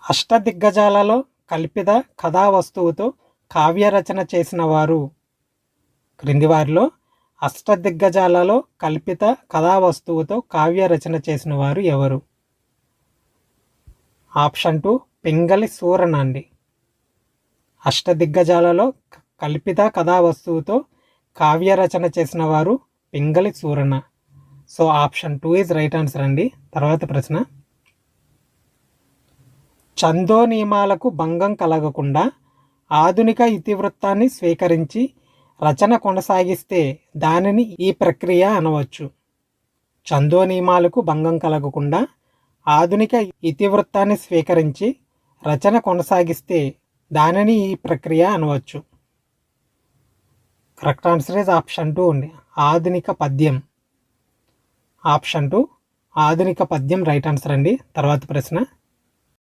అష్టదిగ్గజాలలో కల్పిత కథా వస్తువుతో కావ్య రచన చేసిన వారు? క్రింది వారిలో అష్టదిగ్గజాలలో కల్పిత కథా వస్తువుతో కావ్య రచన చేసిన వారు ఎవరు? ఆప్షన్ 2 పింగళి సూరన అండి. అష్టదిగ్గజాలలో కల్పిత కథా వస్తువుతో కావ్య రచన చేసిన వారు Pingali Surana. So option 2 is right answer అండి. తర్వాత ప్రశ్న, ఛందో నియమాలకు భంగం కలగకుండా ఆధునిక ఇతివృత్తాన్ని స్వీకరించి రచన కొనసాగిస్తే దానిని ఈ ప్రక్రియ అనవచ్చు. ఛందో నియమాలకు భంగం కలగకుండా ఆధునిక ఇతివృత్తాన్ని స్వీకరించి రచన కొనసాగిస్తే దానిని ఈ ప్రక్రియ అనవచ్చు. కరెక్ట్ ఆన్సర్ ఇస్ ఆప్షన్ 2 అండి, ఆధునిక పద్యం. ఆప్షన్ 2 ఆధునిక పద్యం రైట్ ఆన్సర్ అండి. తర్వాత ప్రశ్న,